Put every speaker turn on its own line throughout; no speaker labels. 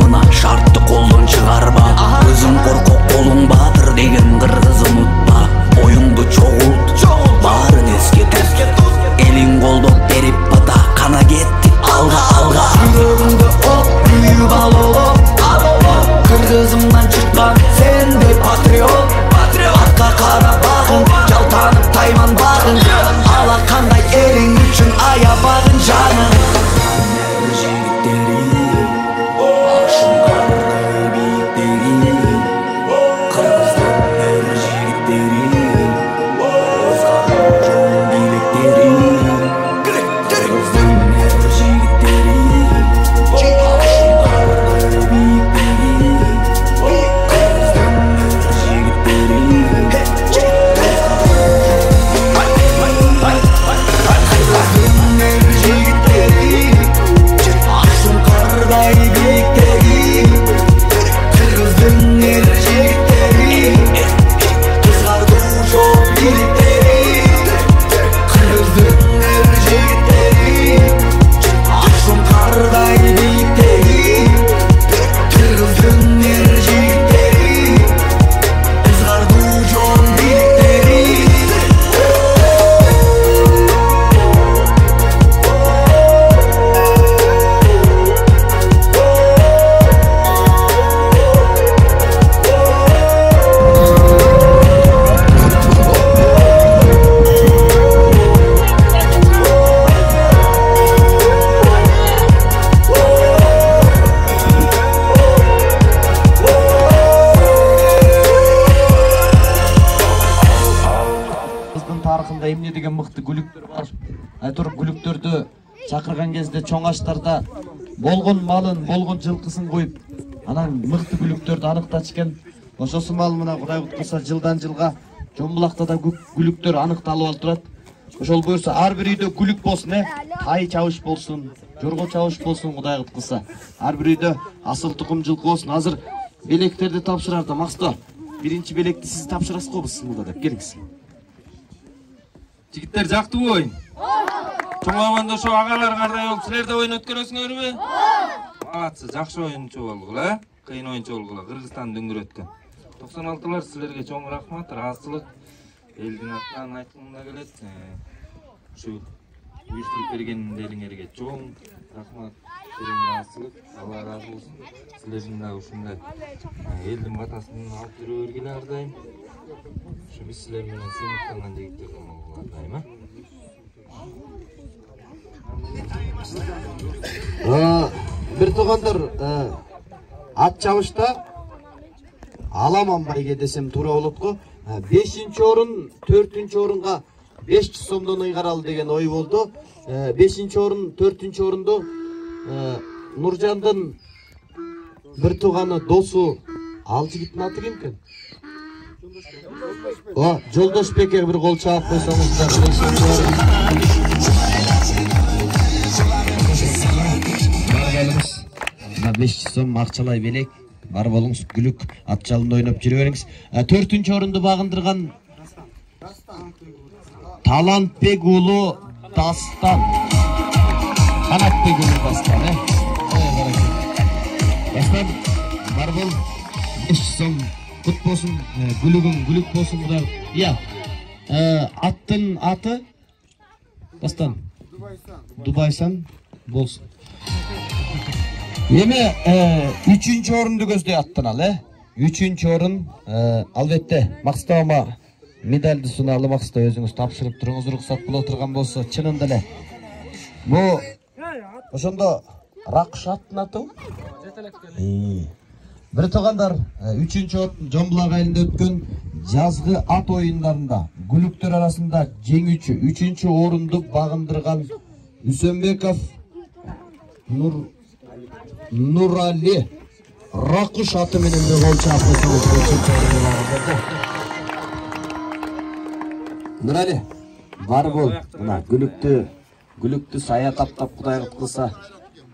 мына шартты колдон чыгарба. Кызың коркок колуң баатыр деген кыргыз унутпа. Оюңду чогулт, баарын эске тут. Элиң колдоп берип бата, кана кеттик алга алга. Жүрөгүңдө от күйүп алып, кыргызымдан чыккан сенде патриот. Артка карабагын, жалтанып тайман багын. Ала кандай элиң үчүн аябагын жанын.
Тарыхында эмне деген мыкты күлүктөр бар. Айтор күлүктөрдү чакырган кезде чоң аштарда болгон малын, болгон жылкысын коюп, анан мыкты күлүктөрдү аныктачкен. Ошосу мал мына Кудай куткарса жылдан жылга Жомбулакта да күлүктөр аныкталып алып турат. Ошол буюрса ар бир үйдө күлүк болсун, тай чабыш болсун, жорго чабыш болсун, Кудай куткарса. Ар бир үйдө асыл тукум жылкы болсун. Азыр белектерди тапшырарда Максто. Биринчи белекти сиз тапшырасыз го бысмылда деп келиңиз.
Жигиттер жактыбы оюн? Чоңойгондо ошо агаларыңардай болуп силер да оюн өткөрөсүңөрбү? Молодцы, жакшы оюнчу болгула, кыйын оюнчу болгула. Кыргызстанды дүңгүрөткөн. 96-лар силерге чоң рахмат, ыраазычылык. Элдин атынан айткымда келет. Ушу уюштуруп бергендериңерге чоң рахмат, терең ыраазычылык. Алла ыраазы болсун. Силердин да ушундай элдин батасын алып жүрө бергиле ар дайым. Şu biz sizler menен сыймыктанган жигиттерден болгула дайыма.
Бир туугандар, ат чабышта аламан байге десем туура болот го. 5-орун 4-орунга 500 сомдон ыйгаралы деген ой болду. 5-орун 4-орунду Нуржандын бир тууганы досу ал жигиттин аты ким экен? Жолдошбекке bir kol çağıp koysanızlar. 500 сом акчалай белек. Бар болуңуз, күлүк ат жалында ойноп жүрө бериңиз. 4-орунду багындырган Талантбек уулу Дастан. Канатбек уулу Дастан, Дастан бар бол 500 сом Kut bolsun, gülük bolsun burada. Ya, attın atı, Dastan. Dubaysan bolsun. Yeme 3. orundu gözde attın al, 3. orun albette Makstama medaldi sunalı Maksta özünüz tapşırıp durunuz ruhsat bula oturgan bolsa çınında ele. Bu oşonda Rakşat'ın atı. Bir togandar 3. orun Жомбулак айылында өткөн жазгы ат оюндарында күлүктөр арасында жеңүүчү 3. орунду багындырган Үсөнбеков Нурали Ракыш аты менен гол чапты. Нурали бар бол, мына күлүктү сая таптап Кудай кылса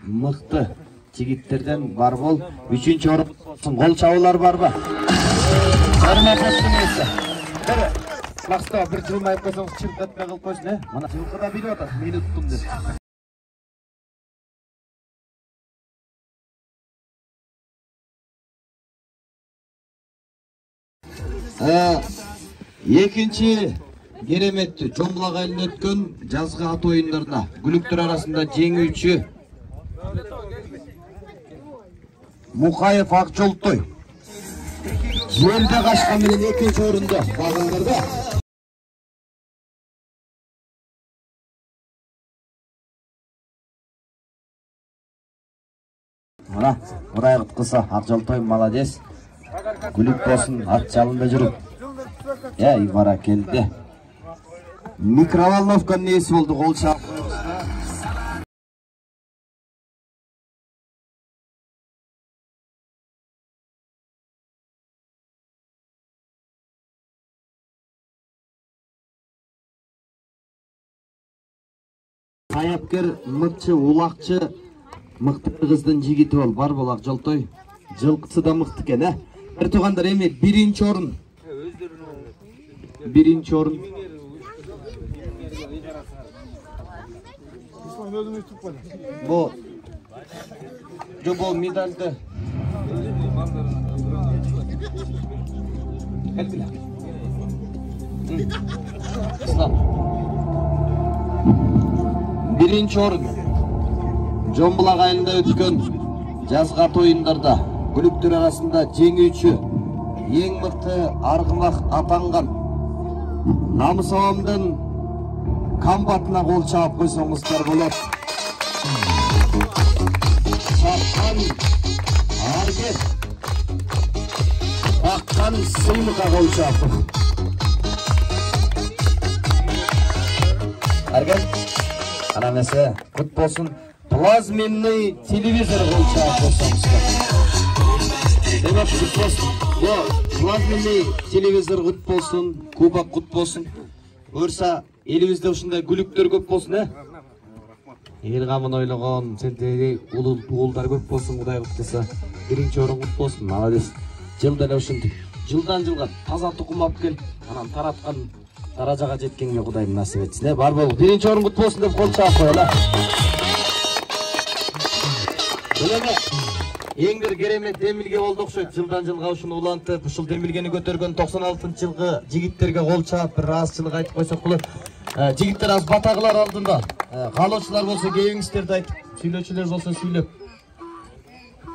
мыкты жигиттерден бар бол. 3. орун гол чабуулар барбы? Макста bir жылмайып койсоңуз чырт этпей кылып койсун, Мына жылкы да билип атат, мени туттум деп. Экинчи кереметти Жомбулак айылында өткөн жазгы ат оюндарында күлүктөр арасында жеңүүчү Мукаев Акжолтой жерде качкан менен экинчи орунда багындарда. Мына Мурайгыт кызы Акжолтой молодец. Күлүк болсун, ат жалында жүрүп. Бара келди. Микроволновка несі болды қол шап. Саяпкер, мыкчы, улакчы, мыкты кыздын жигити бол. Бар бол Акжолтой. Жылкысы да мыкты экен, Бир туугандар эми биринчи орун. Биринчи орун. Бу медалды биринчи орун Жомбулак айылында өткөн жазгы ат оюндарда күлүктөр арасында жеңүүчү эң мыкты аргымак атанган намыс абамдын камбатына кол чаап койсоңуздар болот. Чапкан аргет, баккан сыймыкка кол чаап. Аргет, анамесе кут болсун, плазменный телевизор кол чаап койсоңуздар. Демек кут болсун, плазменный телевизор кут болсун, кубок кут болсун. Өрса элибизде ушундай күлүктөр көп болсун, Эл камын ойлогон, сендей уулдар көп болсун, Кудай куттаса. Биринчи орун кут болсун, молодец. Жылда эле ушинтип, жылдан жылга таза тукум алып келип, анан тараткан даражага жеткенге Кудай насип этсин. Бар болуп, биринчи орун кут болсун деп кол чаап коелу. Эң бир керемет демилге болду окшойт. Жылдан жылга ушуну улантып, ушул демилгени көтөргөн 96-жылгы жигиттерге кол чаап, бир ыраазычылык айтып койсок болот. Жигиттер аз батагылар алдында. Каалоочулар болсо кээңиздерди айтып, сүйлөөчүлөр болсо сүйлөп.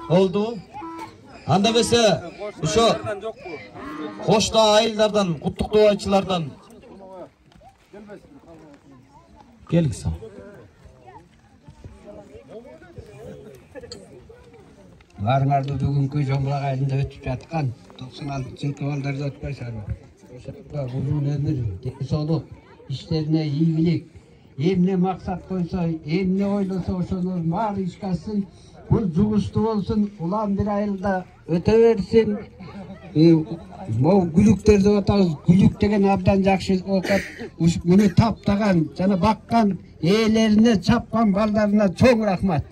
Болду. Анда эмесе ошо кошто айылдардан, куттуктоочулардан келгиз.
Барыңарды бүгүнкү Жомбулак айылында өтүп жаткан 96-жылкы балдарда өтпөйсүңөр. Ошондо uzun өмүр, денсаулык, иштерине ийгилик, эмне максат койсо, эмне ойлосо ошонун баары ишке ашсын. Бул жугуштуу болсун, улам бир айылда өтө берсин. Могу күлүктөр деп атабыз. Күлүк деген абдан жакшы оокат. Муну таптаган жана баккан ээлерине, чапкан балдарына чоң рахмат.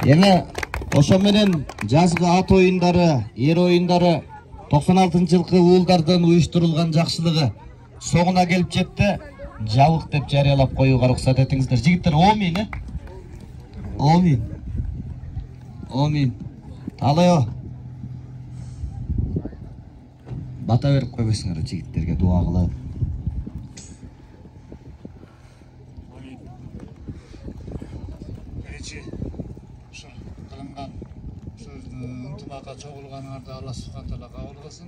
Эми ошо менен жазгы ат оюндары, эр оюндары 96-жылкы уулдардан уюштурулган жакшылыгы соңуна келип жетти. Жабык деп жарыялап коюуга уруксат этиңиздер. Жигиттер, омин, Омин. Омин. Талайо. Бата берип койбойсуңар жигиттерге дуа кылып.
Ынтымакка чогулганыңарды Алла Субхан Таала кабыл кылсын.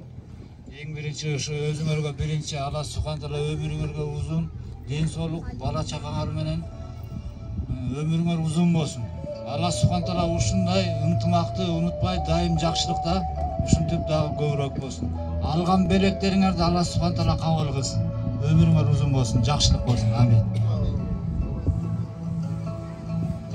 Эң биринчи ушу өзүңөргө биринчи Алла Субхан Таала өмүрүңөргө узун, ден соолук, бала чакаңар менен өмүрүңөр узун болсун. Алла Субхан Таала ушундай ынтымакты унутпай, дайым жакшылыкта ушинтип дагы көбүрөөк болсун. Алган белектериңерди Алла Субхан Таала кабыл кылсын. Өмүрүңөр узун болсун, жакшылык болсун. Амин.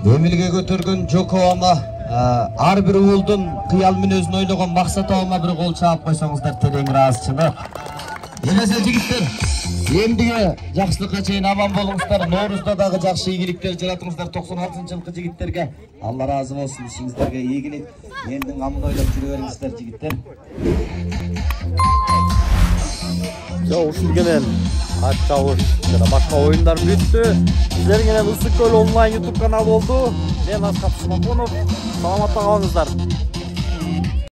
Демилге көтөргөн Жoko ама ар бир уулдун кыял мүнөзүн ойлогон максат абама бир кол чаап койсоңуздар терең ыраазычылык. Эмесе жигиттер, эмдиге жакшылыкка чейин аман болуңуздар. Ноорузда дагы жакшы ийгиликтер жаратыңыздар 96-жылкы жигиттерге. Алла разы болсун, ишиңиздерге ийгилик. Элдин камын ойлоп жүрө бериңиздер жигиттер.
Ушул менен ачабыз жана башка оюндар бүттү. Сиздер менен Ысык Көл онлайн YouTube каналы болду. Мен Аскат Смакунов. Саламатта калыңыздар.